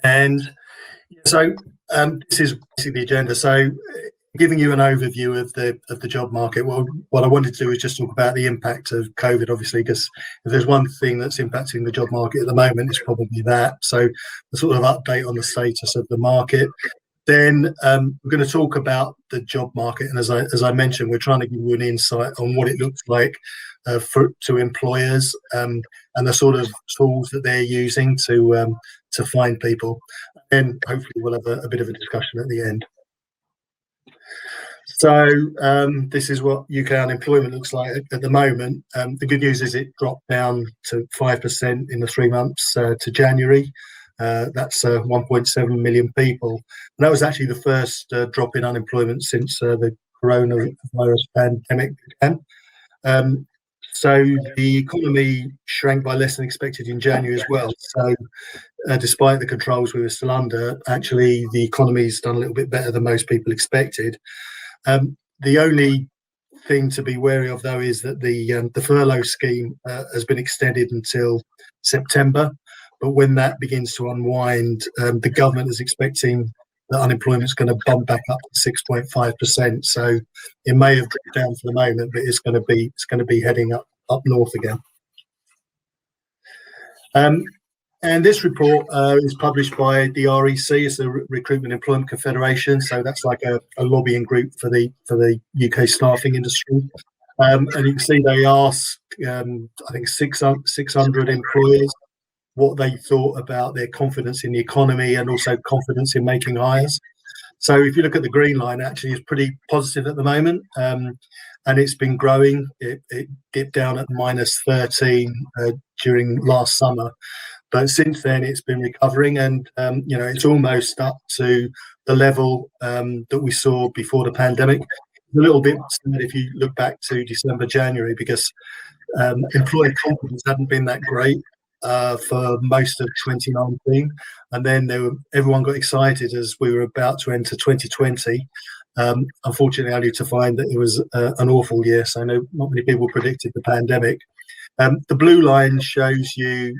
And so this is basically the agenda. So giving you an overview of the job market, well, what I wanted to do is just talk about the impact of COVID, obviously, because if there's one thing that's impacting the job market at the moment, it's probably that. So a sort of update on the status of the market. Then we're going to talk about the job market, and as I mentioned, we're trying to give you an insight on what it looks like to employers and the sort of tools that they're using to find people. And hopefully we'll have a bit of a discussion at the end. So this is what UK unemployment looks like at the moment. The good news is it dropped down to 5% in the 3 months to January. That's 1.7 million people. And that was actually the first drop in unemployment since the coronavirus pandemic began. So the economy shrank by less than expected in January as well. So despite the controls we were still under, actually the economy's done a little bit better than most people expected. The only thing to be wary of, though, is that the furlough scheme has been extended until September. But when that begins to unwind, the government is expecting that unemployment is going to bump back up to 6.5%. So it may have dropped down for the moment, but it's going to be heading up north again. And this report is published by the REC, it's the Recruitment Employment Confederation. So that's like a lobbying group for the UK staffing industry. And you can see they asked, I think, 600 employers what they thought about their confidence in the economy and also confidence in making hires. So if you look at the green line, actually it's pretty positive at the moment, and it's been growing. It dipped down at -13 during last summer, but since then it's been recovering, and it's almost up to the level that we saw before the pandemic. A little bit sad if you look back to December, January, because employer confidence hadn't been that great for most of 2019, and then everyone got excited as we were about to enter 2020. Unfortunately, only to find that it was an awful year. So not many people predicted the pandemic. The blue line shows you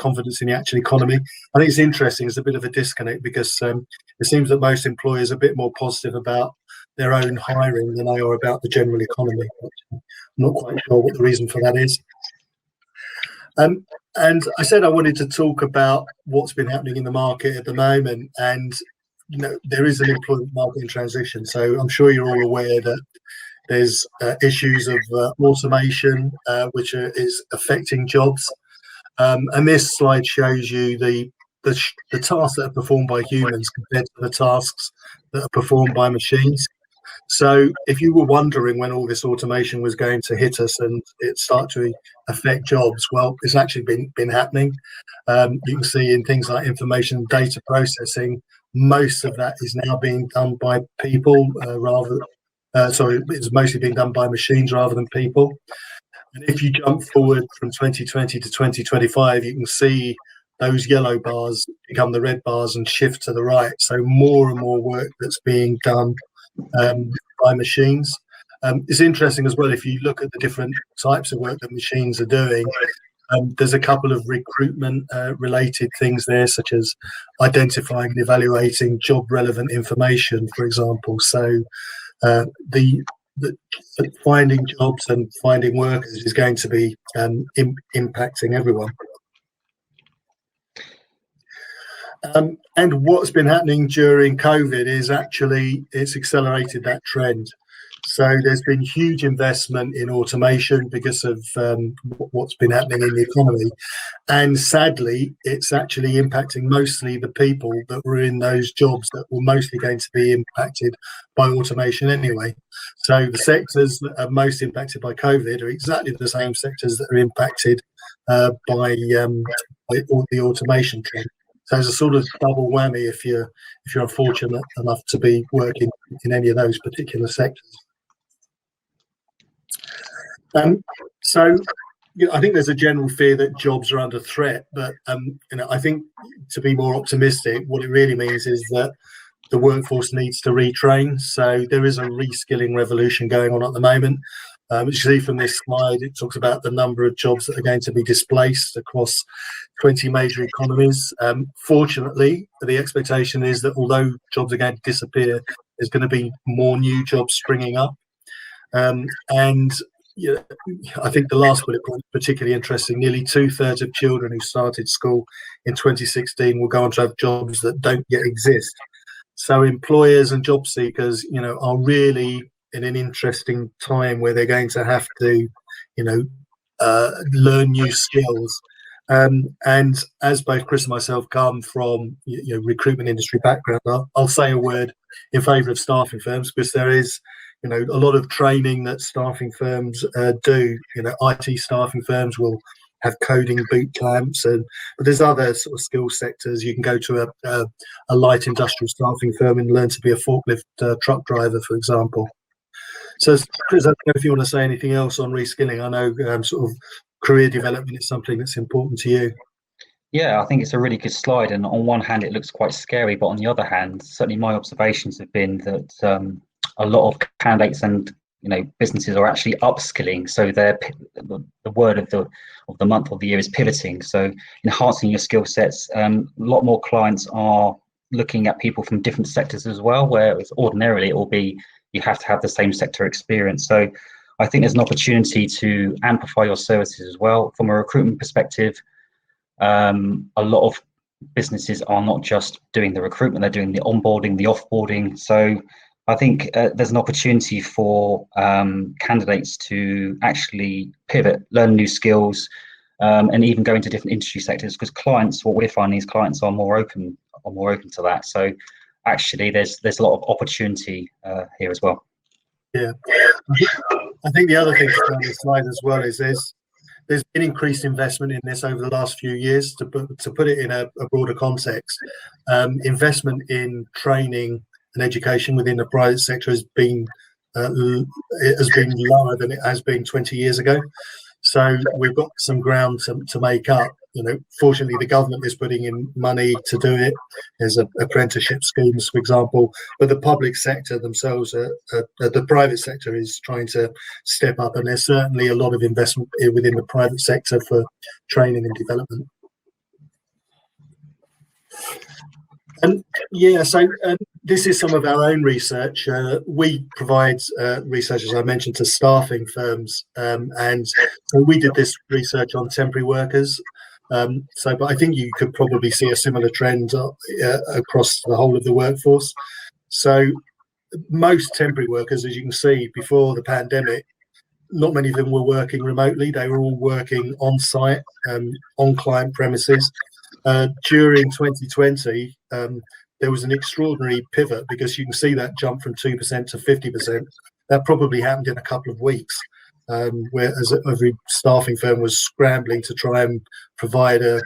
confidence in the actual economy. I think it's interesting. There's a bit of a disconnect because it seems that most employers are a bit more positive about their own hiring than they are about the general economy. I'm not quite sure what the reason for that is. And I said I wanted to talk about what's been happening in the market at the moment. And there is an employment market in transition. So I'm sure you're all aware that there's issues of automation, which is affecting jobs. And this slide shows you the tasks that are performed by humans compared to the tasks that are performed by machines. So if you were wondering when all this automation was going to hit us and it start to affect jobs, well, it's actually been happening. You can see in things like information data processing, most of that is now being done by people it's mostly being done by machines rather than people. And if you jump forward from 2020 to 2025, you can see those yellow bars become the red bars and shift to the right. So more and more work that's being done by machines. It's interesting as well, if you look at the different types of work that machines are doing, there's a couple of recruitment related things there, such as identifying and evaluating job relevant information, for example. So the finding jobs and finding workers is going to be impacting everyone. And what's been happening during COVID is actually it's accelerated that trend. So there's been huge investment in automation because of what's been happening in the economy. And sadly, it's actually impacting mostly the people that were in those jobs that were mostly going to be impacted by automation anyway. So the sectors that are most impacted by COVID are exactly the same sectors that are impacted by the automation trend. So there's a sort of double whammy if you're unfortunate enough to be working in any of those particular sectors. So I think there's a general fear that jobs are under threat, but I think to be more optimistic, what it really means is that the workforce needs to retrain. So there is a reskilling revolution going on at the moment. As you see from this slide, it talks about the number of jobs that are going to be displaced across 20 major economies. Fortunately, the expectation is that although jobs are going to disappear, there's going to be more new jobs springing up. And yeah, I think the last bullet point is particularly interesting. Nearly 2/3 of children who started school in 2016 will go on to have jobs that don't yet exist. So employers and job seekers, are really in an interesting time where they're going to have to, learn new skills. And as both Chris and myself come from recruitment industry background, I'll say a word in favour of staffing firms, because there is a lot of training that staffing firms do. IT staffing firms will have coding boot camps, but there's other sort of skill sectors. You can go to a light industrial staffing firm and learn to be a forklift truck driver, for example. So, Chris, I don't know if you want to say anything else on reskilling. I know sort of career development is something that's important to you. Yeah, I think it's a really good slide, and on one hand it looks quite scary, but on the other hand, certainly my observations have been that a lot of candidates and businesses are actually upskilling. So the word of the month or the year is pivoting. So enhancing your skill sets. A lot more clients are looking at people from different sectors as well, whereas ordinarily it will be you have to have the same sector experience. So I think there's an opportunity to amplify your services as well. From a recruitment perspective, a lot of businesses are not just doing the recruitment, they're doing the onboarding, the offboarding. So I think there's an opportunity for candidates to actually pivot, learn new skills, and even go into different industry sectors, because clients, what we're finding is clients are more open to that. So actually there's a lot of opportunity here as well. Yeah, I think the other thing to on this slide as well is there's been increased investment in this over the last few years. To put it in a broader context, investment in training and education within the private sector has been lower than it has been 20 years ago. So we've got some ground to make up. Fortunately, the government is putting in money to do it. There's apprenticeship schemes, for example, but the public sector themselves, the private sector is trying to step up, and there's certainly a lot of investment within the private sector for training and development. And yeah, so this is some of our own research. We provide research, as I mentioned, to staffing firms, and so we did this research on temporary workers. But I think you could probably see a similar trend across the whole of the workforce. So most temporary workers, as you can see, before the pandemic, not many of them were working remotely. They were all working on site, on client premises. During 2020, there was an extraordinary pivot, because you can see that jump from 2% to 50%. That probably happened in a couple of weeks, whereas every staffing firm was scrambling to try and provide an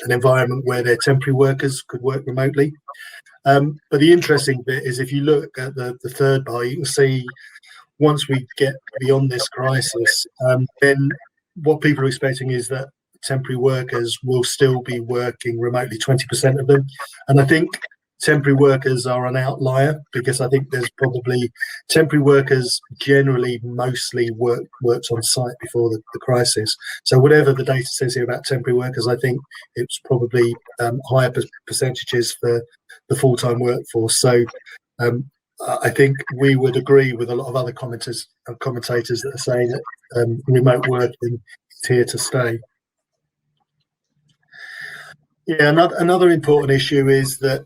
environment where their temporary workers could work remotely. But the interesting bit is, if you look at the third bar, you can see once we get beyond this crisis, then what people are expecting is that temporary workers will still be working remotely, 20% of them. And I think temporary workers are an outlier, because I think there's probably temporary workers generally mostly worked on site before the crisis. So whatever the data says here about temporary workers, I think it's probably higher percentages for the full-time workforce. So I think we would agree with a lot of other commentators that are saying that remote working is here to stay. Yeah, another important issue is that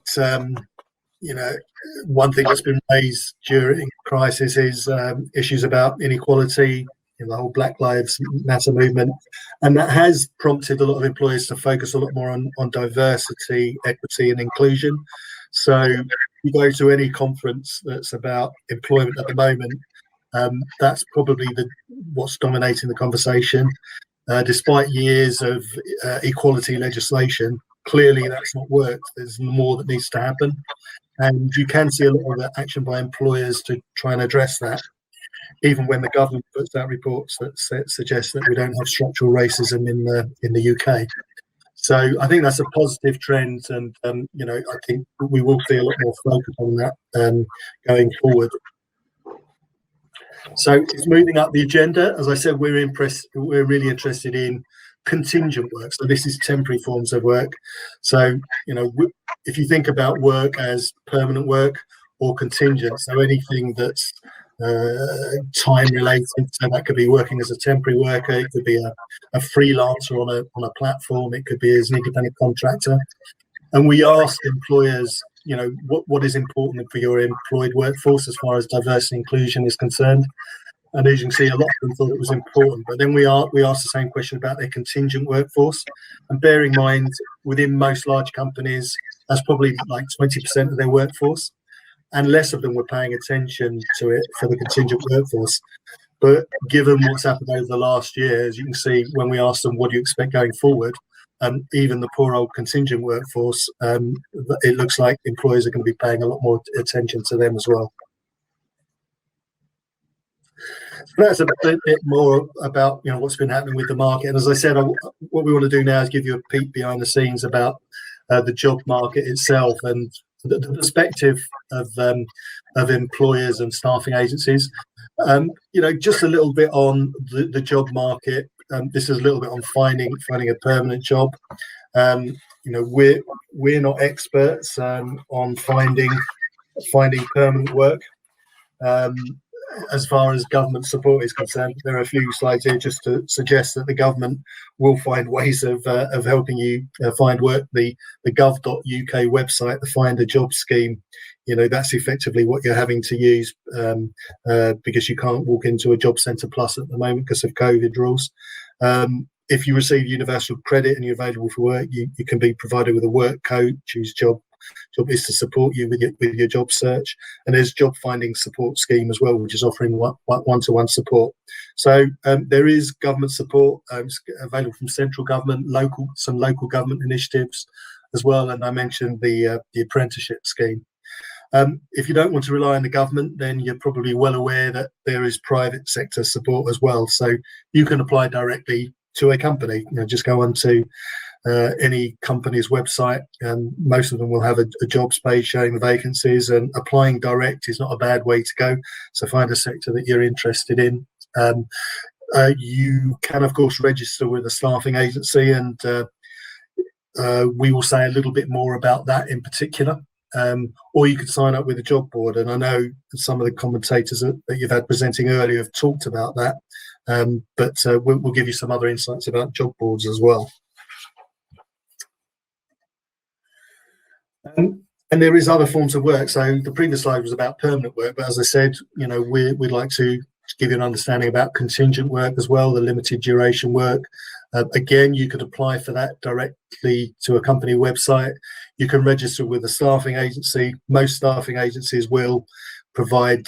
one thing that's been raised during crisis is issues about inequality in the whole Black Lives Matter movement, and that has prompted a lot of employers to focus a lot more on diversity, equity, and inclusion. So you go to any conference that's about employment at the moment, that's probably what's dominating the conversation. Despite years of equality legislation, clearly that's not worked. There's more that needs to happen, and you can see a lot of action by employers to try and address that, even when the government puts out reports that suggest that we don't have structural racism in the UK. So I think that's a positive trend, and I think we will see a lot more focus on that going forward. So it's moving up the agenda. As I said, we're really interested in contingent work. So this is temporary forms of work. So, if you think about work as permanent work or contingent, so anything that's time related, so that could be working as a temporary worker, it could be a freelancer on a platform, it could be as an independent contractor. And we ask employers, what is important for your employed workforce as far as diversity and inclusion is concerned. And as you can see, a lot of them thought it was important. But then we asked the same question about their contingent workforce. And bear in mind, within most large companies, that's probably like 20% of their workforce. And less of them were paying attention to it for the contingent workforce. But given what's happened over the last year, as you can see, when we asked them, what do you expect going forward? Even the poor old contingent workforce, it looks like employers are going to be paying a lot more attention to them as well. So that's a bit more about what's been happening with the market. And as I said, what we want to do now is give you a peek behind the scenes about the job market itself and the perspective of employers and staffing agencies. Just a little bit on the job market. This is a little bit on finding a permanent job. We're not experts on finding permanent work. As far as government support is concerned, there are a few slides here just to suggest that the government will find ways of helping you find work. The gov.uk website, the Find a Job scheme, that's effectively what you're having to use because you can't walk into a job centre plus at the moment because of COVID rules. If you receive universal credit and you're available for work, you can be provided with a work coach whose job is to support you with your job search. And there's job finding support scheme as well, which is offering one-to-one support. So there is government support available from central government, some local government initiatives as well. And I mentioned the apprenticeship scheme. If you don't want to rely on the government, then you're probably well aware that there is private sector support as well. So you can apply directly to a company. Just go on to any company's website, and most of them will have a jobs page showing the vacancies, and applying direct is not a bad way to go. So find a sector that you're interested in. You can, of course, register with a staffing agency, and we will say a little bit more about that in particular. Or you could sign up with a job board, and I know some of the commentators that you've had presenting earlier have talked about that, but we'll give you some other insights about job boards as well. And there is other forms of work. So the previous slide was about permanent work, but as I said, we'd like to give you an understanding about contingent work as well, the limited duration work. Again, you could apply for that directly to a company website. You can register with a staffing agency. Most staffing agencies will provide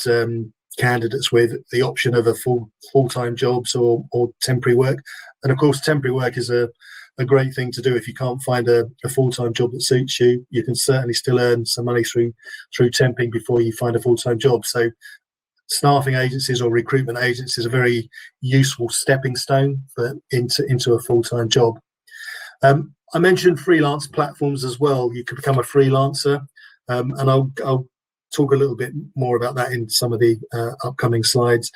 candidates with the option of a full-time jobs or temporary work. And of course, temporary work is a great thing to do. If you can't find a full-time job that suits you, you can certainly still earn some money through temping before you find a full-time job. So staffing agencies or recruitment agencies are a very useful stepping stone into a full-time job. I mentioned freelance platforms as well. You could become a freelancer, and I'll talk a little bit more about that in some of the upcoming slides.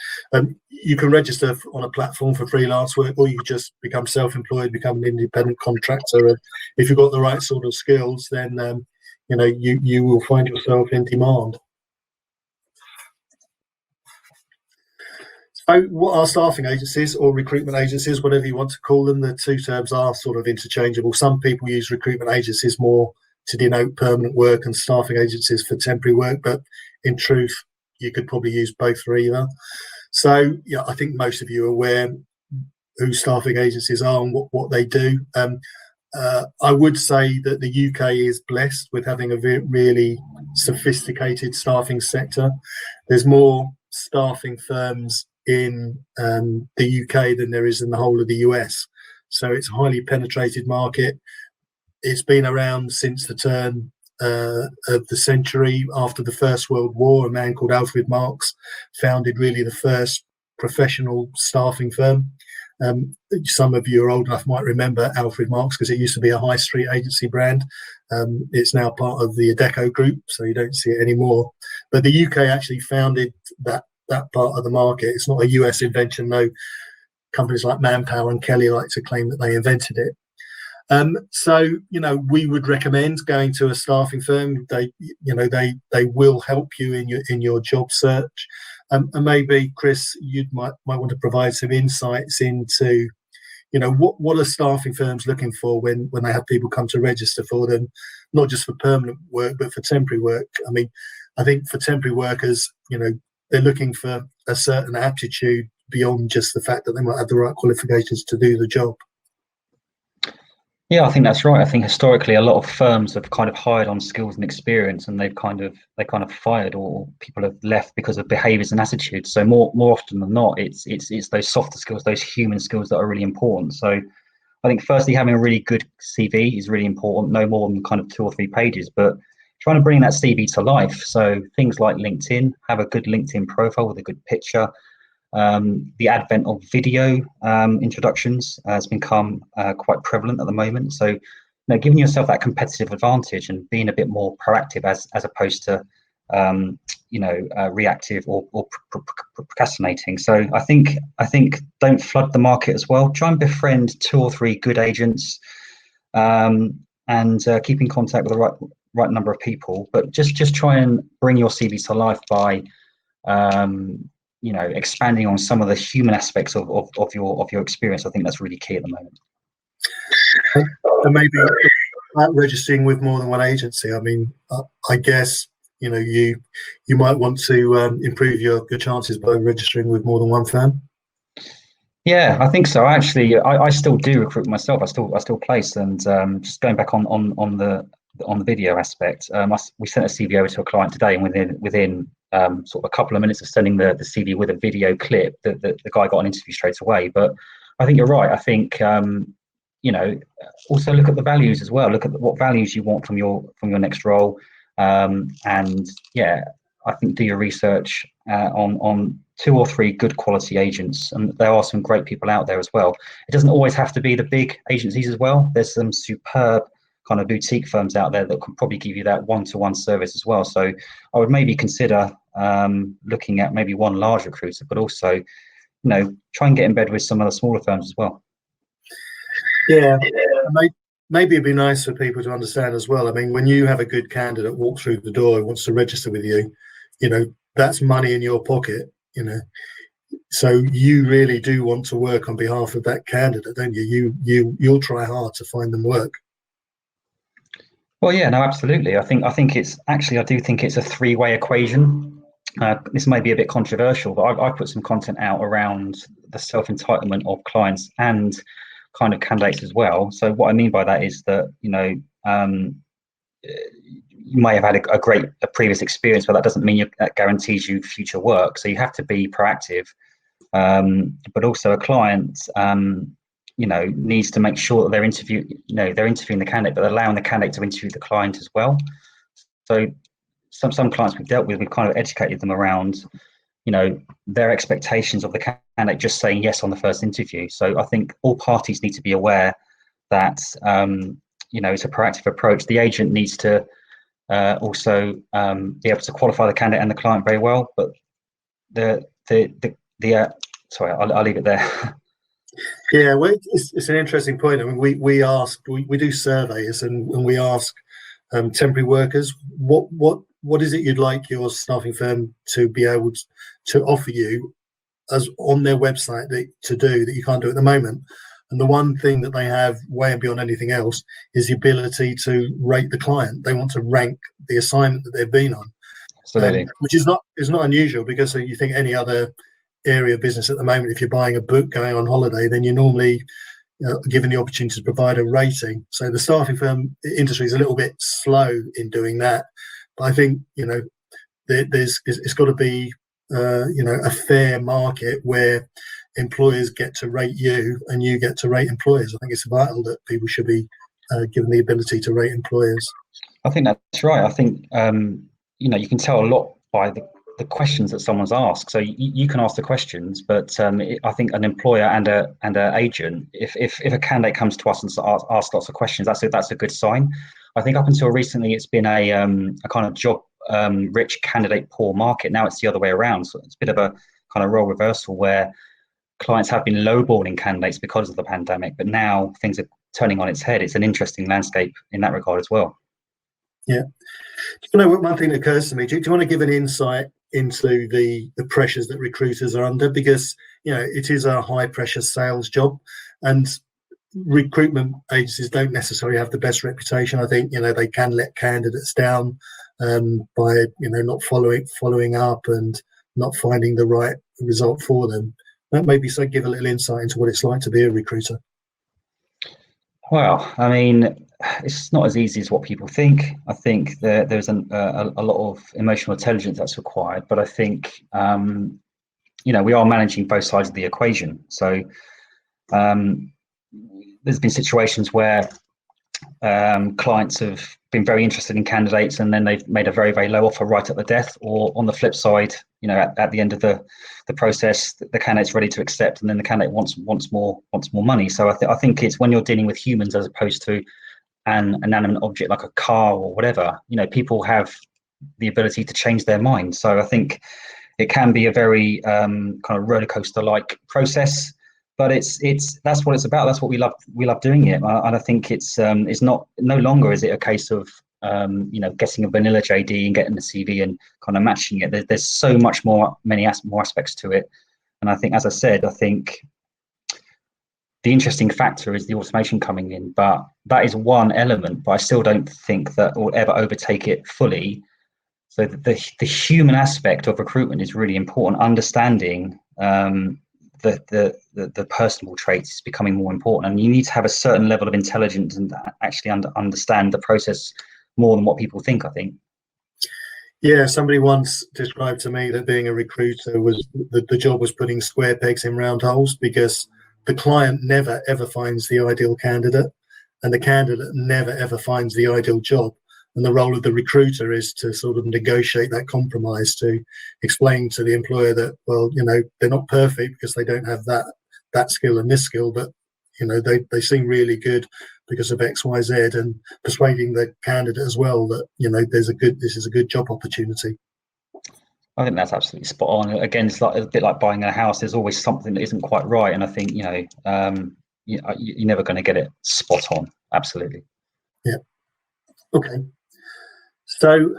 You can register on a platform for freelance work, or you just become self-employed, become an independent contractor. And if you've got the right sort of skills, then you will find yourself in demand. So what are staffing agencies or recruitment agencies, whatever you want to call them? The two terms are sort of interchangeable. Some people use recruitment agencies more to denote permanent work and staffing agencies for temporary work, but in truth, you could probably use both for either. So yeah, I think most of you are aware who staffing agencies are and what they do. I would say that the UK is blessed with having a really sophisticated staffing sector. There's more staffing firms in the UK than there is in the whole of the US. So it's a highly penetrated market. It's been around since the turn of the century. After the First World War, a man called Alfred Marks founded really the first professional staffing firm. Some of you are old enough might remember Alfred Marks because it used to be a high street agency brand. It's now part of the Adecco group, so you don't see it anymore. But the UK actually founded that part of the market. It's not a US invention, though. companies like Manpower and Kelly like to claim that they invented it. So, we would recommend going to a staffing firm. They will help you in your job search. And maybe, Chris, you might want to provide some insights into, what are staffing firms looking for when they have people come to register for them, not just for permanent work, but for temporary work. I mean, I think for temporary workers, they're looking for a certain aptitude beyond just the fact that they might have the right qualifications to do the job. Yeah, I think that's right. I think historically a lot of firms have kind of hired on skills and experience, and they kind of fired, or people have left because of behaviours and attitudes. So more often than not, it's those softer skills, those human skills that are really important. So I think firstly having a really good CV is really important, no more than kind of 2 or 3 pages, but trying to bring that CV to life. So things like LinkedIn, have a good LinkedIn profile with a good picture. The advent of video introductions has become quite prevalent at the moment. So, giving yourself that competitive advantage and being a bit more proactive as opposed to, reactive or procrastinating. So I think don't flood the market as well. Try and befriend 2 or 3 good agents, and keep in contact with the right number of people. But just try and bring your CV to life by expanding on some of the human aspects of your experience. I think that's really key at the moment. And maybe registering with more than one agency. I mean, I guess you might want to improve your chances by registering with more than one firm. Yeah, I think so. Actually, I still do recruit myself. I still place, and just going back on the video aspect, we sent a CV over to a client today, and within sort of a couple of minutes of sending the CV with a video clip, the guy got an interview straight away. But I think you're right. I think also look at the values as well. Look at what values you want from your next role, and yeah, I think do your research on 2 or 3 good quality agents, and there are some great people out there as well. It doesn't always have to be the big agencies as well. There's some superb kind of boutique firms out there that can probably give you that one-to-one service as well. So I would maybe consider looking at maybe one large recruiter, but also try and get in bed with some of the smaller firms as well. Yeah, maybe it'd be nice for people to understand as well. I mean, when you have a good candidate walk through the door who wants to register with you, that's money in your pocket. So you really do want to work on behalf of that candidate, don't you? You'll try hard to find them work. Well, yeah, no, absolutely. I think it's actually, I do think it's a 3-way equation. This may be a bit controversial, but I put some content out around the self-entitlement of clients and kind of candidates as well. So what I mean by that is that you may have had a previous experience, but that doesn't mean that guarantees you future work. So you have to be proactive, but also a client needs to make sure that they're interviewing the candidate, but allowing the candidate to interview the client as well. So some clients we've dealt with, we've kind of educated them around their expectations of the candidate just saying yes on the first interview. So I think all parties need to be aware that it's a proactive approach. The agent needs to also be able to qualify the candidate and the client very well. But sorry, I'll leave it there. Yeah, well, it's an interesting point. I mean, we do surveys and we ask temporary workers what is it you'd like your staffing firm to be able to offer you as on their website to do that you can't do at the moment. And the one thing that they have way and beyond anything else is the ability to rate the client. They want to rank the assignment that they've been on. Absolutely. Which is not unusual, because you think any other area of business at the moment, if you're buying a book going on holiday, then you're normally given the opportunity to provide a rating. So the staffing firm industry is a little bit slow in doing that. But I think it's got to be a fair market where employers get to rate you and you get to rate employers. I think it's vital that people should be given the ability to rate employers. I think that's right. I think you can tell a lot by the questions that someone's asked. So you can ask the questions, but I think an employer and a agent, if a candidate comes to us and asks lots of questions, that's a good sign. I think up until recently, it's been a kind of job rich, candidate poor market. Now it's the other way around. So it's a bit of a kind of role reversal where clients have been lowballing candidates because of the pandemic, but now things are turning on its head. It's an interesting landscape in that regard as well. Yeah. You know, one thing that occurs to me, do you want to give an insight into the pressures that recruiters are under? Because, you know, it is a high pressure sales job, and recruitment agencies don't necessarily have the best reputation. I think, you know, they can let candidates down by, you know, not following up and not finding the right result for them. Maybe so give a little insight into what it's like to be a recruiter. Well, I mean, it's not as easy as what people think. I think there's a lot of emotional intelligence that's required, but I think, you know, we are managing both sides of the equation. So there's been situations where clients have been very interested in candidates and then they've made a very, very low offer right at the death, or on the flip side, you know, at the end of the process, the candidate's ready to accept and then the candidate wants more money. So I think it's when you're dealing with humans as opposed to an inanimate object like a car or whatever, you know, people have the ability to change their mind. So I think it can be a very kind of roller coaster like process, but that's what it's about. That's what we love doing it. And I think it's no longer is it a case of you know, getting a vanilla JD and getting the CV and kind of matching it. There's so much more aspects to it. And I think, as I said, I think the interesting factor is the automation coming in, but that is one element, but I still don't think that will ever overtake it fully. So the human aspect of recruitment is really important. Understanding the personable traits is becoming more important, and you need to have a certain level of intelligence and actually understand the process more than what people think, I think. Yeah, somebody once described to me that being a recruiter was the job was putting square pegs in round holes, because the client never ever finds the ideal candidate and the candidate never ever finds the ideal job. And the role of the recruiter is to sort of negotiate that compromise, to explain to the employer that, well, you know, they're not perfect because they don't have that skill and this skill, but, you know, they seem really good because of X, Y, Z, and persuading the candidate as well that, you know, this is a good job opportunity. I think that's absolutely spot on. Again, it's like a bit like buying a house. There's always something that isn't quite right, and I think, you know, you're never going to get it spot on. Absolutely. Yeah. Okay. So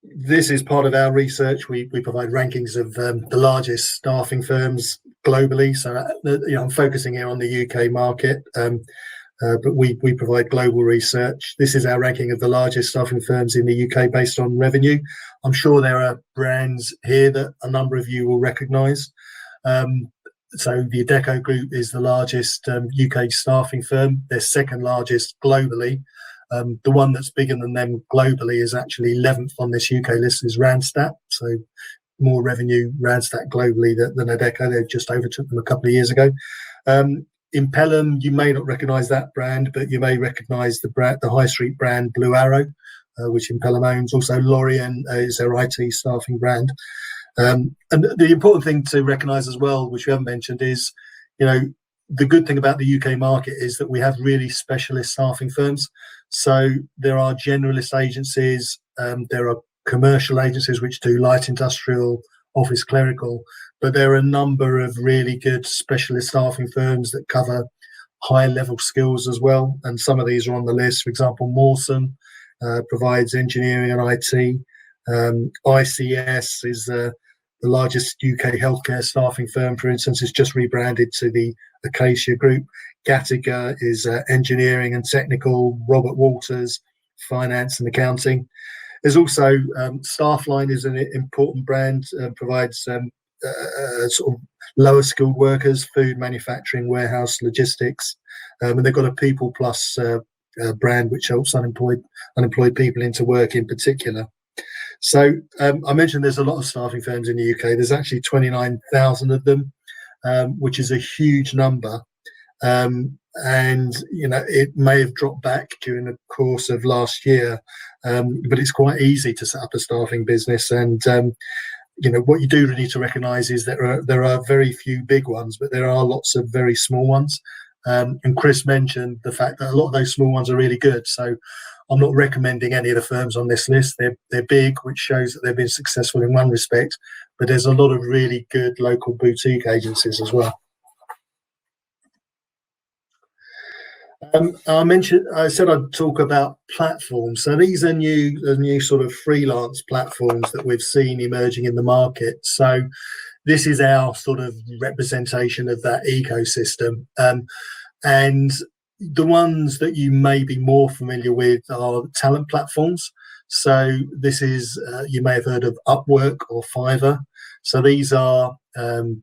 this is part of our research. We provide rankings of the largest staffing firms globally. So you know, I'm focusing here on the UK market, but we provide global research. This is our ranking of the largest staffing firms in the UK based on revenue. I'm sure there are brands here that a number of you will recognise. So the Adecco Group is the largest UK staffing firm. They're second largest globally. The one that's bigger than them globally is actually 11th on this UK list, is Randstad. So more revenue Randstad globally than Adecco. They just overtook them a couple of years ago. In Pelham, you may not recognise that brand, but you may recognise the high street brand Blue Arrow, which in Pelham owns. Also, Lorien is their IT staffing brand. And the important thing to recognise as well, which we haven't mentioned, is, you know, the good thing about the UK market is that we have really specialist staffing firms. So there are generalist agencies, there are commercial agencies which do light industrial, office clerical, but there are a number of really good specialist staffing firms that cover high level skills as well. And some of these are on the list. For example, Mawson provides engineering and IT. ICS is the largest UK healthcare staffing firm, for instance. It's just rebranded to the Acacia Group. Gattaca is engineering and technical. Robert Walters, finance and accounting. There's also Staffline is an important brand, provides sort of lower skilled workers, food manufacturing, warehouse, logistics, and they've got a People Plus brand which helps unemployed people into work in particular. So I mentioned there's a lot of staffing firms in the UK. There's actually 29,000 of them, which is a huge number. And, you know, it may have dropped back during the course of last year, but it's quite easy to set up a staffing business. And, you know, what you do need to recognise is that there are very few big ones, but there are lots of very small ones. And Chris mentioned the fact that a lot of those small ones are really good. So I'm not recommending any of the firms on this list. They're big, which shows that they've been successful in one respect, but there's a lot of really good local boutique agencies as well. I said I'd talk about platforms. So these are new sort of freelance platforms that we've seen emerging in the market. So this is our sort of representation of that ecosystem. And the ones that you may be more familiar with are talent platforms. So this is, you may have heard of Upwork or Fiverr. So these are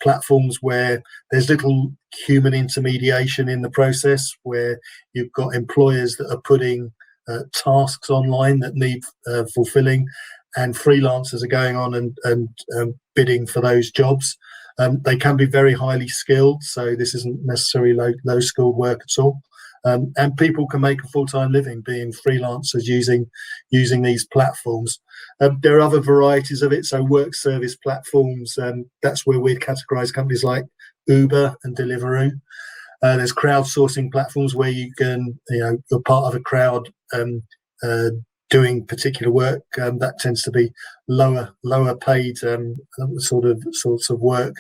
platforms where there's little human intermediation in the process, where you've got employers that are putting tasks online that need fulfilling, and freelancers are going on and bidding for those jobs. They can be very highly skilled, so this isn't necessarily low skilled work at all. And people can make a full-time living being freelancers using these platforms. There are other varieties of it, so work service platforms. That's where we'd categorise companies like Uber and Deliveroo. There's crowdsourcing platforms where you can, you're part of a crowd doing particular work. That tends to be lower paid sorts of work.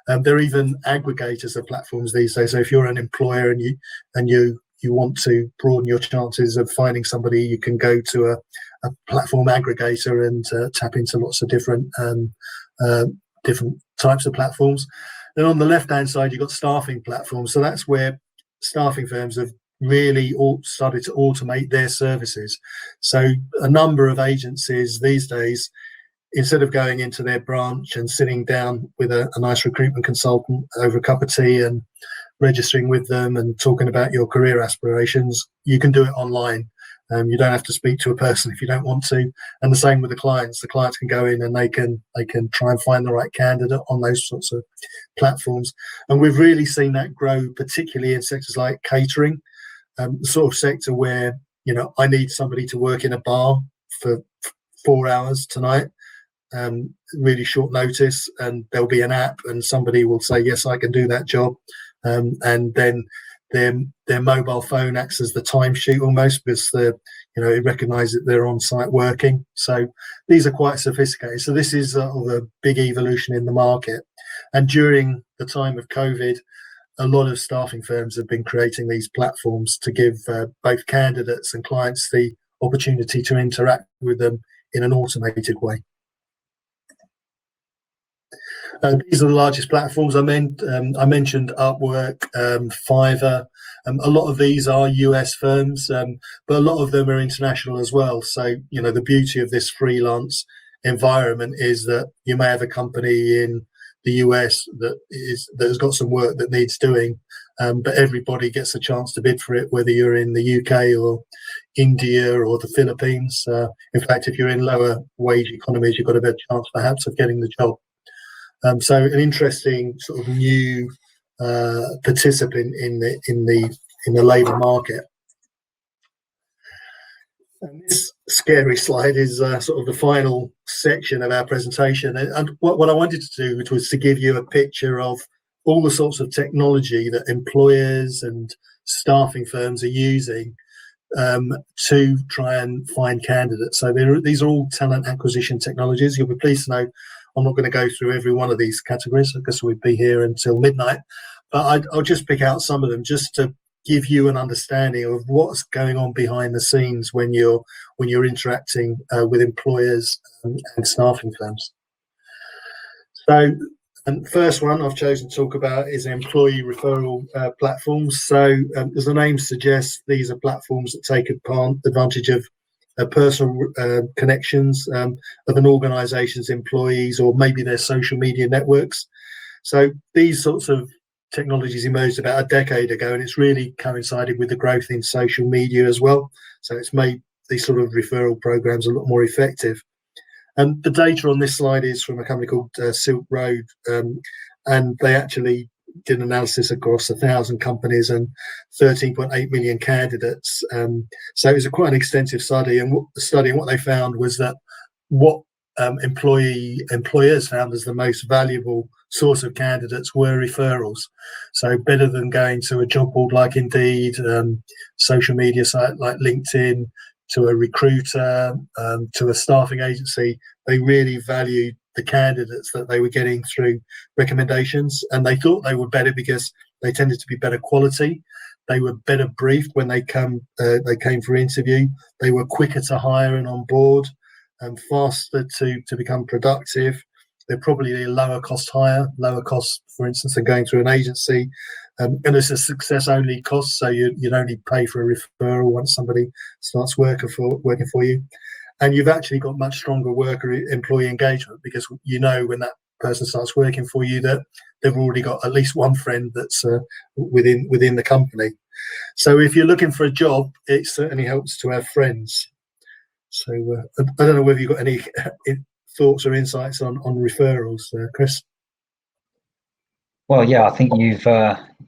There are even aggregators of platforms these days. So if you're an employer and you want to broaden your chances of finding somebody, you can go to a platform aggregator and tap into lots of different types of platforms. Then on the left-hand side, you've got staffing platforms. So that's where staffing firms have really started to automate their services. So a number of agencies these days, instead of going into their branch and sitting down with a nice recruitment consultant over a cup of tea and registering with them and talking about your career aspirations, you can do it online. You don't have to speak to a person if you don't want to. And the same with the clients. The clients can go in and they can try and find the right candidate on those sorts of platforms. And we've really seen that grow, particularly in sectors like catering, the sort of sector where, I need somebody to work in a bar for 4 hours tonight. Really short notice, and there'll be an app and somebody will say, yes, I can do that job. And then their mobile phone acts as the timesheet almost, because it recognises that they're on site working. So these are quite sophisticated. So this is a big evolution in the market. And during the time of COVID, a lot of staffing firms have been creating these platforms to give both candidates and clients the opportunity to interact with them in an automated way. These are the largest platforms. I mentioned Upwork, Fiverr. A lot of these are US firms, but a lot of them are international as well. So, the beauty of this freelance environment is that you may have a company in the US that has got some work that needs doing, but everybody gets a chance to bid for it, whether you're in the UK or India or the Philippines. In fact, if you're in lower wage economies, you've got a better chance perhaps of getting the job. So an interesting sort of new participant in the labour market. And this scary slide is sort of the final section of our presentation. And what I wanted to do was to give you a picture of all the sorts of technology that employers and staffing firms are using to try and find candidates. So these are all talent acquisition technologies. You'll be pleased to know I'm not going to go through every one of these categories because we'd be here until midnight. But I'll just pick out some of them just to give you an understanding of what's going on behind the scenes when you're interacting with employers and staffing firms. So, and the first one I've chosen to talk about is employee referral platforms. So, as the name suggests, these are platforms that take advantage of personal connections of an organisation's employees, or maybe their social media networks. So these sorts of technologies emerged about a decade ago, and it's really coincided with the growth in social media as well. So it's made these sort of referral programs a lot more effective. And the data on this slide is from a company called Silk Road, and they actually did an analysis across 1,000 companies and 13.8 million candidates. So it was quite an extensive study, and what they found was that what employers found as the most valuable source of candidates were referrals. So better than going to a job board like Indeed, social media site like LinkedIn, to a recruiter, to a staffing agency, they really valued the candidates that they were getting through recommendations, and they thought they were better because they tended to be better quality. They were better briefed when they came for interview. They were quicker to hire and on board, and faster to become productive. They're probably a lower cost hire, lower cost, for instance, than going through an agency. And it's a success only cost, so you'd only pay for a referral once somebody starts working for you. And you've actually got much stronger employee engagement, because you know when that person starts working for you that they've already got at least one friend that's within the company. So if you're looking for a job, it certainly helps to have friends. So I don't know whether you've got any thoughts or insights on referrals, Chris. Well, yeah, I think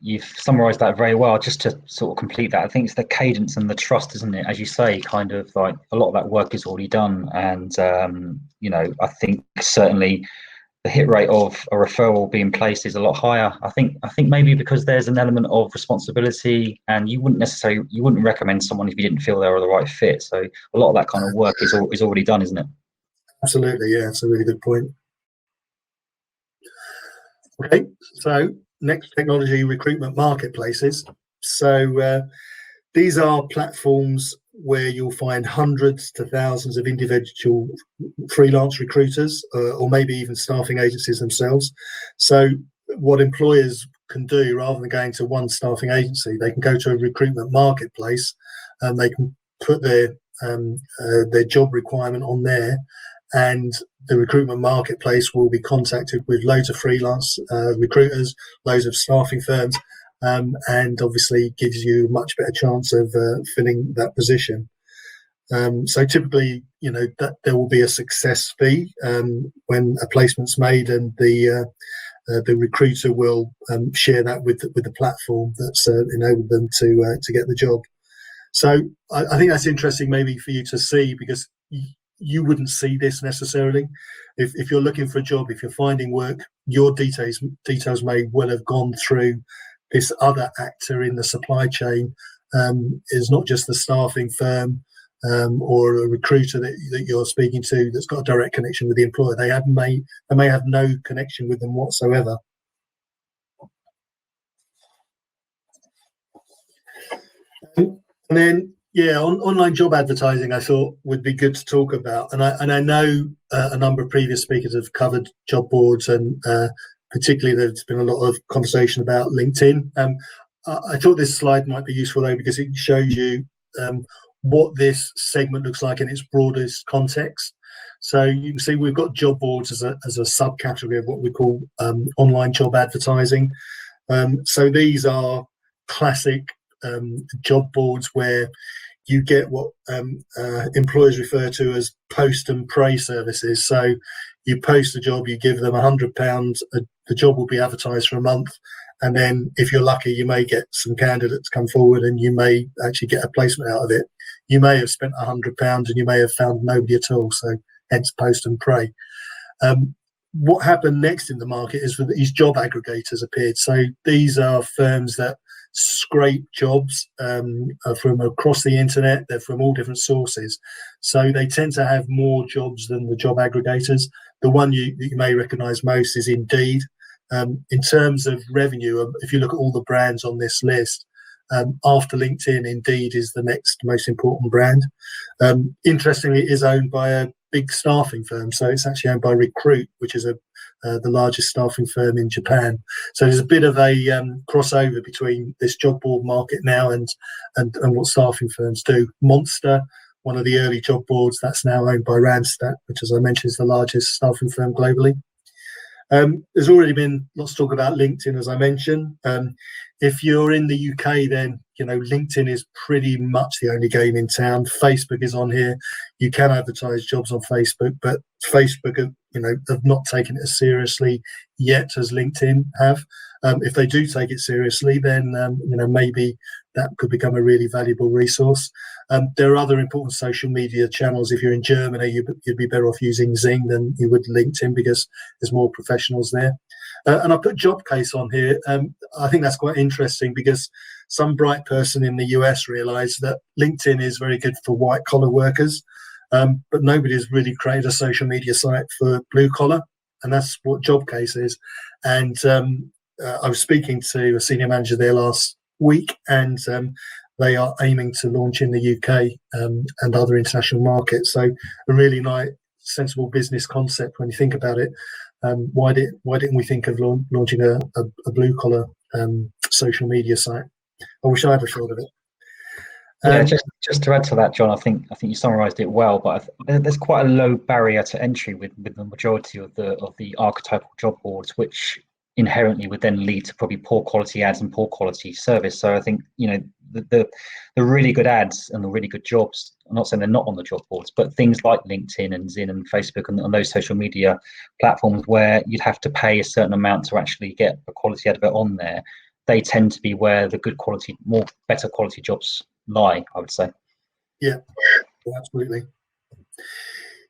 you've summarised that very well. Just to sort of complete that, I think it's the cadence and the trust, isn't it? As you say, kind of like a lot of that work is already done, and I think certainly the hit rate of a referral being placed is a lot higher. I think maybe because there's an element of responsibility, and you wouldn't recommend someone if you didn't feel they were the right fit. So a lot of that kind of work is already done, isn't it? Absolutely, yeah, it's a really good point. Okay, so next, technology recruitment marketplaces. So these are platforms where you'll find hundreds to thousands of individual freelance recruiters, or maybe even staffing agencies themselves. So what employers can do, rather than going to one staffing agency, they can go to a recruitment marketplace, and they can put their job requirement on there, and the recruitment marketplace will be contacted with loads of freelance recruiters, loads of staffing firms, and obviously gives you a much better chance of filling that position. So typically, that there will be a success fee when a placement's made, and the recruiter will share that with the platform that's enabled them to get the job. So I think that's interesting, maybe for you to see, because you wouldn't see this necessarily. If you're looking for a job, if you're finding work, your details may well have gone through this other actor in the supply chain. Is not just the staffing firm or a recruiter that you're speaking to that's got a direct connection with the employer. They may have no connection with them whatsoever. And then, yeah, online job advertising, I thought would be good to talk about. And I know a number of previous speakers have covered job boards, and particularly there's been a lot of conversation about LinkedIn. I thought this slide might be useful, though, because it shows you what this segment looks like in its broadest context. So you can see we've got job boards as a subcategory of what we call online job advertising. So these are classic job boards where you get what employers refer to as post and pray services. So you post a job, you give them £100, the job will be advertised for a month, and then if you're lucky, you may get some candidates come forward, and you may actually get a placement out of it. You may have spent £100 and you may have found nobody at all, so hence post and pray. What happened next in the market is that these job aggregators appeared. So these are firms that scrape jobs from across the internet. They're from all different sources, so they tend to have more jobs than the job aggregators. The one you may recognize most is Indeed. In terms of revenue, if you look at all the brands on this list, after LinkedIn, Indeed is the next most important brand. Interestingly, it is owned by a big staffing firm, so it's actually owned by Recruit, which is the largest staffing firm in Japan. So there's a bit of a crossover between this job board market now and what staffing firms do. Monster, one of the early job boards, that's now owned by Randstad, which, as I mentioned, is the largest staffing firm globally. There's already been lots of talk about LinkedIn, as I mentioned. If you're in the UK, then LinkedIn is pretty much the only game in town. Facebook is on here. You can advertise jobs on Facebook, but Facebook have not taken it as seriously yet as LinkedIn have. If they do take it seriously, then maybe that could become a really valuable resource. There are other important social media channels. If you're in Germany, you'd be better off using Xing than you would LinkedIn, because there's more professionals there. And I put job case on here. I think that's quite interesting, because some bright person in the US realized that LinkedIn is very good for white collar workers, but nobody has really created a social media site for blue collar. and that's what Jobcase is. And I was speaking to a senior manager there last week, and they are aiming to launch in the UK and other international markets. So a really nice, sensible business concept when you think about it. Why didn't we think of launching a blue collar social media site? I wish I'd have thought of it. Yeah, just to add to that, John, I think you summarised it well. But there's quite a low barrier to entry with the majority of the archetypal job boards, which inherently would then lead to probably poor quality ads and poor quality service. So I think the really good ads and the really good jobs, I'm not saying they're not on the job boards, but things like LinkedIn and Zin and Facebook and those social media platforms where you'd have to pay a certain amount to actually get a quality advert on there, they tend to be where the good quality, better quality jobs lie, I would say. Yeah, absolutely.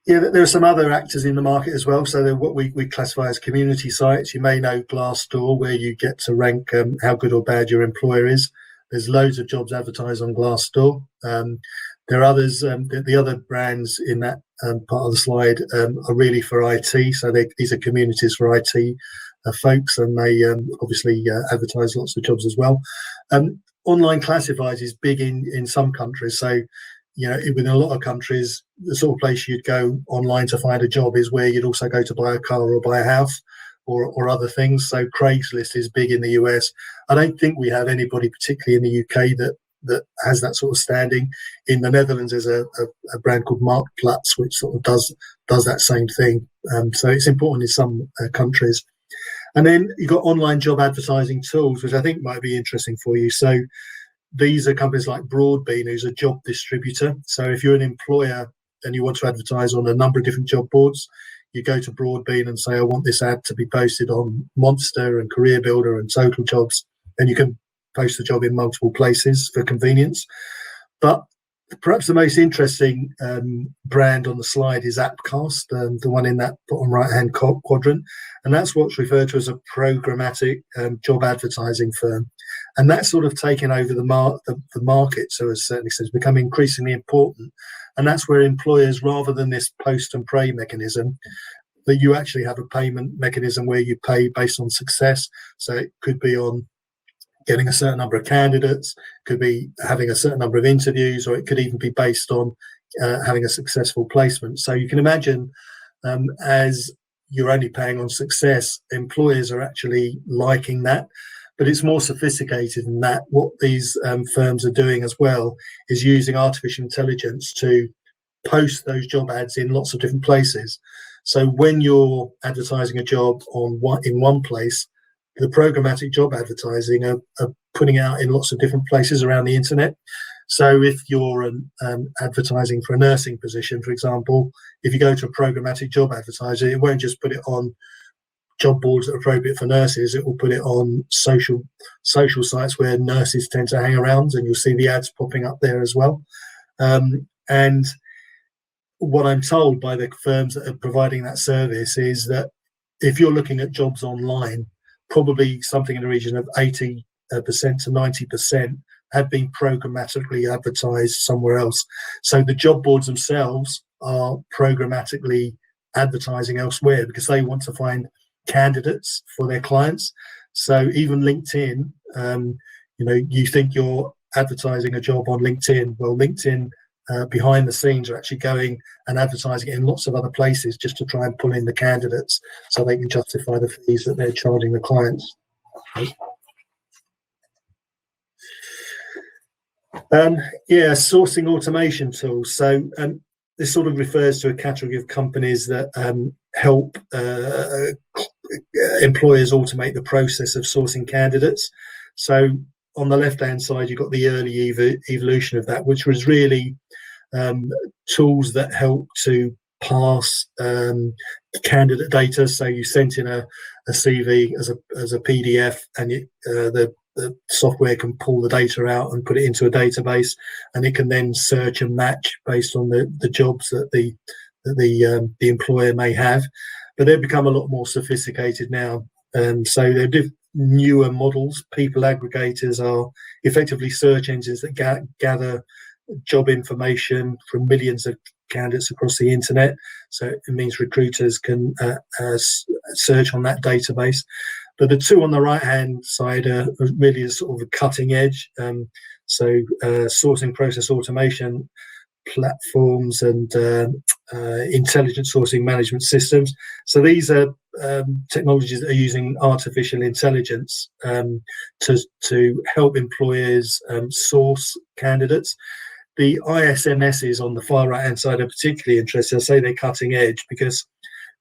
Yeah, there are some other actors in the market as well. So they're what we classify as community sites. You may know Glassdoor, where you get to rank how good or bad your employer is. There's loads of jobs advertised on Glassdoor. There are others. The other brands in that part of the slide are really for IT. So these are communities for IT folks, and they obviously advertise lots of jobs as well. Online classifieds is big in some countries. So within a lot of countries, the sort of place you'd go online to find a job is where you'd also go to buy a car or buy a house or other things. So Craigslist is big in the US. I don't think we have anybody particularly in the UK that has that sort of standing. In the Netherlands, there's a brand called Marktplaats, which sort of does that same thing. So it's important in some countries. And then you've got online job advertising tools, which I think might be interesting for you. So these are companies like Broadbean, who's a job distributor. So if you're an employer and you want to advertise on a number of different job boards, you go to Broadbean and say, I want this ad to be posted on Monster and Career Builder and Total Jobs. And you can post the job in multiple places for convenience. But perhaps the most interesting brand on the slide is Appcast, the one in that bottom right-hand quadrant. And that's what's referred to as a programmatic job advertising firm. And that's sort of taken over the market to a certain extent. It's become increasingly important. And that's where employers, rather than this post and pray mechanism, that you actually have a payment mechanism where you pay based on success. So it could be on getting a certain number of candidates, could be having a certain number of interviews, or it could even be based on having a successful placement. So you can imagine as you're only paying on success, employers are actually liking that. But it's more sophisticated than that. What these firms are doing as well is using artificial intelligence to post those job ads in lots of different places. So when you're advertising a job in one place, the programmatic job advertising are putting out in lots of different places around the internet. So if you're advertising for a nursing position, for example, if you go to a programmatic job advertiser, it won't just put it on job boards that are appropriate for nurses. It will put it on social sites where nurses tend to hang around, and you'll see the ads popping up there as well. And what I'm told by the firms that are providing that service is that if you're looking at jobs online, probably something in the region of 80% to 90% have been programmatically advertised somewhere else. So the job boards themselves are programmatically advertising elsewhere because they want to find candidates for their clients. So even LinkedIn, you think you're advertising a job on LinkedIn. Well, LinkedIn behind the scenes are actually going and advertising it in lots of other places just to try and pull in the candidates so they can justify the fees that they're charging the clients. Sourcing automation tools. So this sort of refers to a category of companies that help employers automate the process of sourcing candidates. So on the left-hand side, you've got the early evolution of that, which was really tools that help to parse candidate data. So you sent in a CV as a PDF, and the software can pull the data out and put it into a database, and it can then search and match based on the jobs that the employer may have. But they've become a lot more sophisticated now. So they're newer models. People aggregators are effectively search engines that gather job information from millions of candidates across the internet. So it means recruiters can search on that database. But the two on the right-hand side are really a sort of a cutting edge. So sourcing process automation platforms and intelligent sourcing management systems. So these are technologies that are using artificial intelligence to help employers source candidates. The ISMSs on the far right-hand side are particularly interesting. I say they're cutting edge because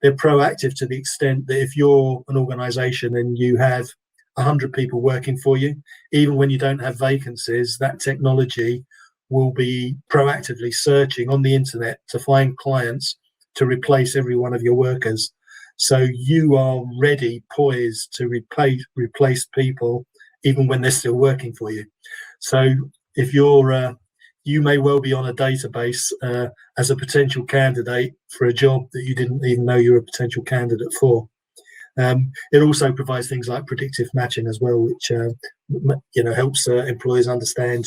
they're proactive to the extent that if you're an organisation and you have 100 people working for you, even when you don't have vacancies, that technology will be proactively searching on the internet to find clients to replace every one of your workers. So you are ready, poised to replace people even when they're still working for you. So if you're you may well be on a database as a potential candidate for a job that you didn't even know you were a potential candidate for. It also provides things like predictive matching as well, which helps employers understand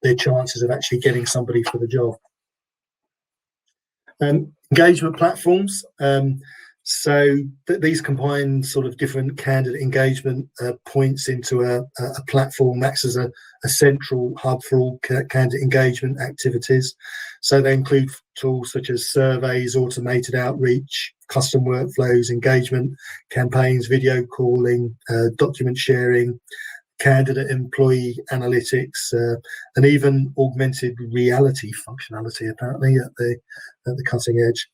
their chances of actually getting somebody for the job. Engagement platforms. So these combine sort of different candidate engagement points into a platform, acts as a central hub for all candidate engagement activities. So they include tools such as surveys, automated outreach, custom workflows, engagement campaigns, video calling, document sharing, candidate employee analytics, and even augmented reality functionality, apparently at the cutting edge.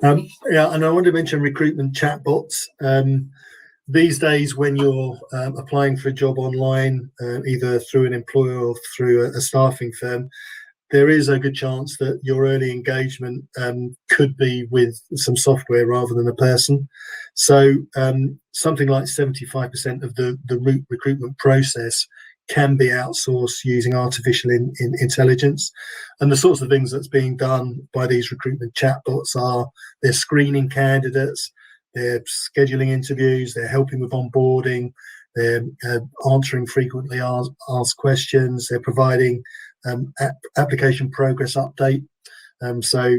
And I want to mention recruitment chatbots. These days, when you're applying for a job online, either through an employer or through a staffing firm, there is a good chance that your early engagement could be with some software rather than a person. So something like 75% of the recruitment process can be outsourced using artificial intelligence. And the sorts of things that's being done by these recruitment chatbots are they're screening candidates, they're scheduling interviews, they're helping with onboarding, they're answering frequently asked questions, they're providing application progress update. So,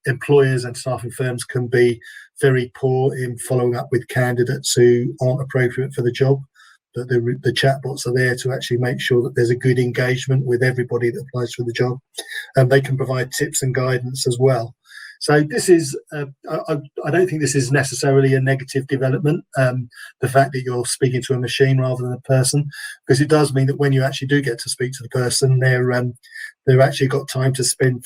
employers and staffing firms can be very poor in following up with candidates who aren't appropriate for the job. But the chatbots are there to actually make sure that there's a good engagement with everybody that applies for the job. And they can provide tips and guidance as well. So this is, I don't think this is necessarily a negative development, the fact that you're speaking to a machine rather than a person, because it does mean that when you actually do get to speak to the person, they've actually got time to spend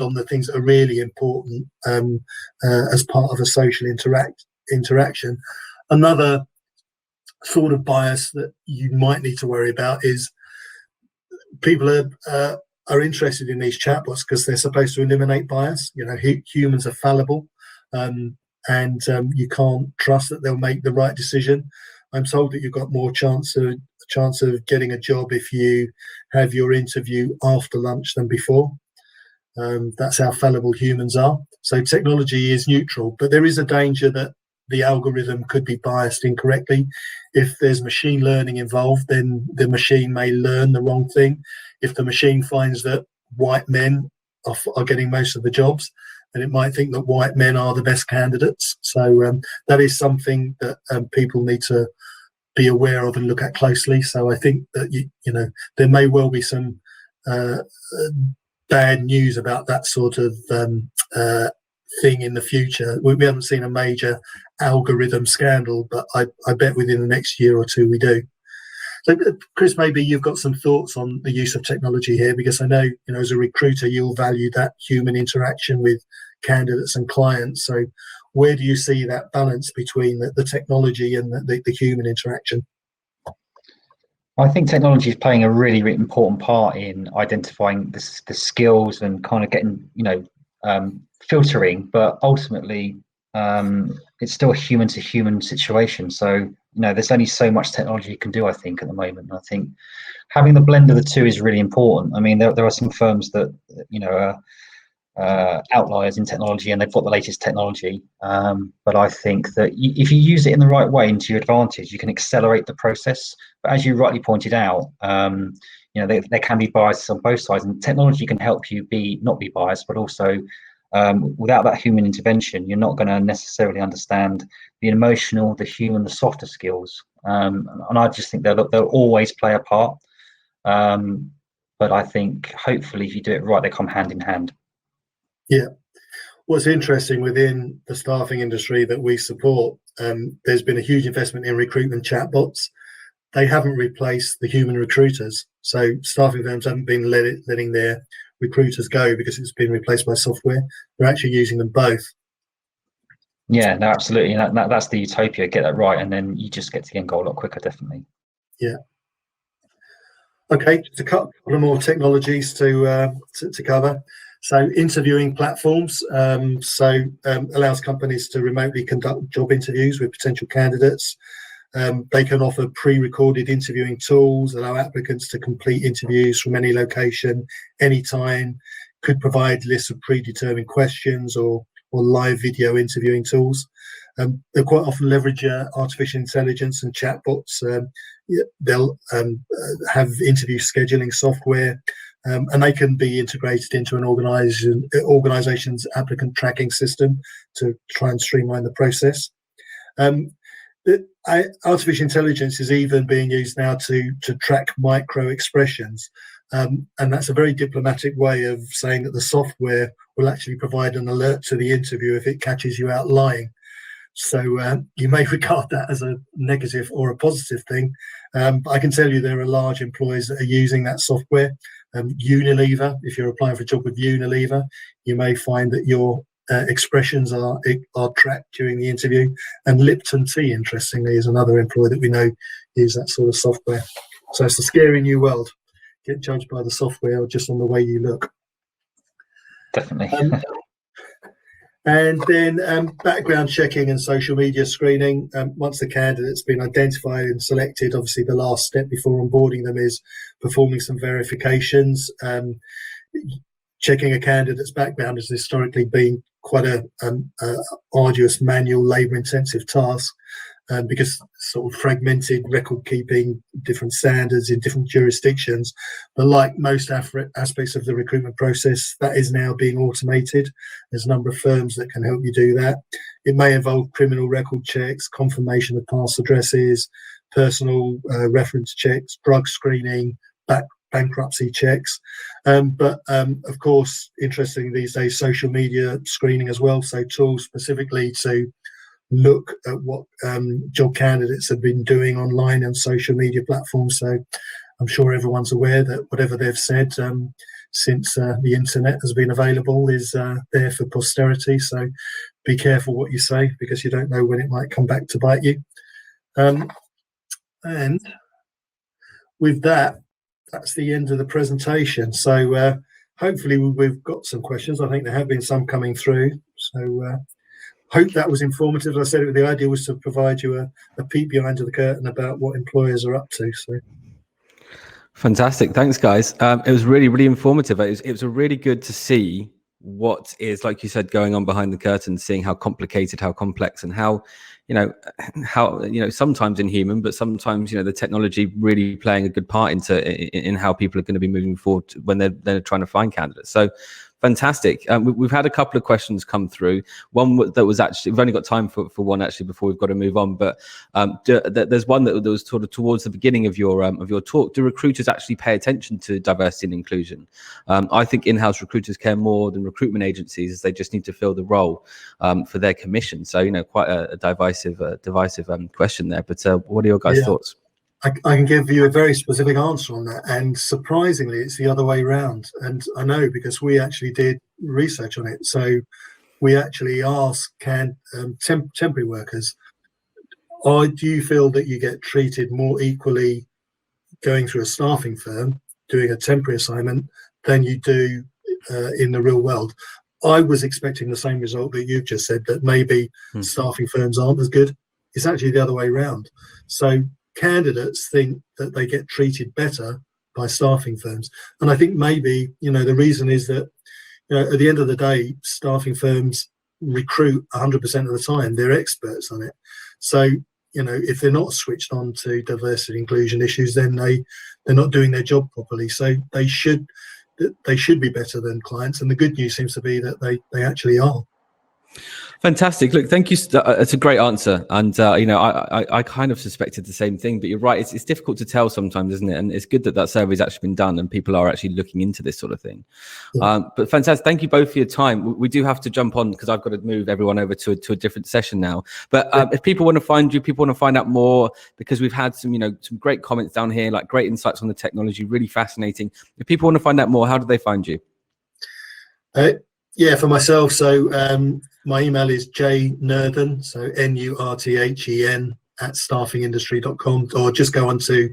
on the things that are really important as part of a social interaction. Another sort of bias that you might need to worry about is people are interested in these chatbots because they're supposed to eliminate bias. Humans are fallible, and you can't trust that they'll make the right decision. I'm told that you've got more chance of getting a job if you have your interview after lunch than before. That's how fallible humans are. So technology is neutral, but there is a danger that the algorithm could be biased incorrectly. If there's machine learning involved, then the machine may learn the wrong thing. If the machine finds that white men are getting most of the jobs, then it might think that white men are the best candidates. So that is something that people need to be aware of and look at closely. So I think that there may well be some bad news about that sort of thing in the future. We haven't seen a major algorithm scandal, but I bet within the next year or two we do. So, Chris, maybe you've got some thoughts on the use of technology here, because I know, as a recruiter, you'll value that human interaction with candidates and clients. So where do you see that balance between the technology and the human interaction? I think technology is playing a really, really important part in identifying the skills and kind of getting, filtering, but ultimately it's still a human to human situation. So there's only so much technology you can do, I think, at the moment. And I think having the blend of the two is really important. I mean, there are some firms that outliers in technology, and they've got the latest technology. But I think that if you use it in the right way and to your advantage, you can accelerate the process. But as you rightly pointed out, there can be biases on both sides, and technology can help you not be biased, but also without that human intervention, you're not going to necessarily understand the emotional, the human, the softer skills. And I just think they'll always play a part. But I think hopefully if you do it right, they come hand in hand. Yeah. What's interesting within the staffing industry that we support, there's been a huge investment in recruitment chatbots. They haven't replaced the human recruiters. So staffing firms haven't been letting their recruiters go because it's been replaced by software. They're actually using them both. Yeah, no, absolutely. And that's the utopia. Get that right, and then you just get to the end goal a lot quicker, definitely. Yeah. Okay, just a couple of more technologies to cover. So interviewing platforms allows companies to remotely conduct job interviews with potential candidates. They can offer pre-recorded interviewing tools, allow applicants to complete interviews from any location, anytime, could provide lists of predetermined questions or live video interviewing tools. They quite often leverage artificial intelligence and chatbots. They'll have interview scheduling software, and they can be integrated into an organization's applicant tracking system to try and streamline the process. Artificial intelligence is even being used now to track micro expressions, and that's a very diplomatic way of saying that the software will actually provide an alert to the interview if it catches you out lying. So you may regard that as a negative or a positive thing, but I can tell you there are large employers that are using that software. Unilever, if you're applying for a job with Unilever, you may find that your expressions are tracked during the interview. And Lipton Tea, interestingly, is another employer that we know use that sort of software. So it's a scary new world. Get judged by the software or just on the way you look. Definitely. And then background checking and social media screening. Once the candidate's been identified and selected, obviously the last step before onboarding them is performing some verifications. Checking a candidate's background has historically been quite a arduous, manual, labour-intensive task because sort of fragmented record keeping, different standards in different jurisdictions. But like most aspects of the recruitment process, that is now being automated. There's a number of firms that can help you do that. It may involve criminal record checks, confirmation of past addresses, personal reference checks, drug screening, bankruptcy checks. But of course, interesting these days, social media screening as well. So tools specifically to look at what job candidates have been doing online and social media platforms. So I'm sure everyone's aware that whatever they've said since the internet has been available is there for posterity. So be careful what you say because you don't know when it might come back to bite you. And with that, that's the end of the presentation. So hopefully we've got some questions. I think there have been some coming through. So hope that was informative. As I said, the idea was to provide you a peek behind the curtain about what employers are up to. So fantastic. Thanks, guys. It was really, really informative. It was really good to see what is, like you said, going on behind the curtain, seeing how complicated, how complex, and how sometimes inhuman, but sometimes, the technology really playing a good part in how people are going to be moving forward when they're trying to find candidates. So fantastic. We've had a couple of questions come through. One that was actually, we've only got time for one actually before we've got to move on, but there's one that was sort of towards the beginning of your talk. Do recruiters actually pay attention to diversity and inclusion? I think in-house recruiters care more than recruitment agencies, as they just need to fill the role for their commission. So, quite a divisive question there, but what are your guys' thoughts? I can give you a very specific answer on that, and surprisingly, it's the other way around. And I know because we actually did research on it. So we actually asked temporary workers, do you feel that you get treated more equally going through a staffing firm, doing a temporary assignment, than you do in the real world? I was expecting the same result that you've just said, that maybe staffing firms aren't as good. It's actually the other way around. So candidates think that they get treated better by staffing firms, and I think maybe the reason is that at the end of the day, staffing firms recruit 100% of the time. They're experts on it. So, if they're not switched on to diversity and inclusion issues, then they're not doing their job properly. So they should be better than clients. And the good news seems to be that they actually are. Fantastic. Look, thank you. It's a great answer. And, I kind of suspected the same thing, but you're right. It's difficult to tell sometimes, isn't it? And it's good that survey's actually been done and people are actually looking into this sort of thing. Yeah. But fantastic. Thank you both for your time. We do have to jump on because I've got to move everyone over to a different session now. But if people want to find you, people want to find out more, because we've had some great comments down here, like great insights on the technology, really fascinating. If people want to find out more, how do they find you? For myself. So, my email is jnurthen, so Nurthen @staffingindustry.com, or just go on to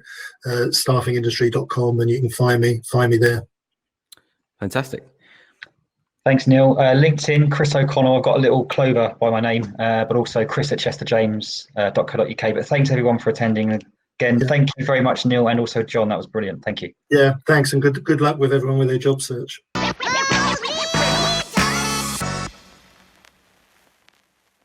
staffingindustry.com and you can find me there. Fantastic. Thanks, Neil. LinkedIn, Chris O'Connor. I've got a little Clover by my name, but also chris@chesterjames.co.uk. But thanks everyone for attending. Again, Thank you very much, Neil, and also John. That was brilliant. Thank you. Yeah, thanks, and good luck with everyone with their job search.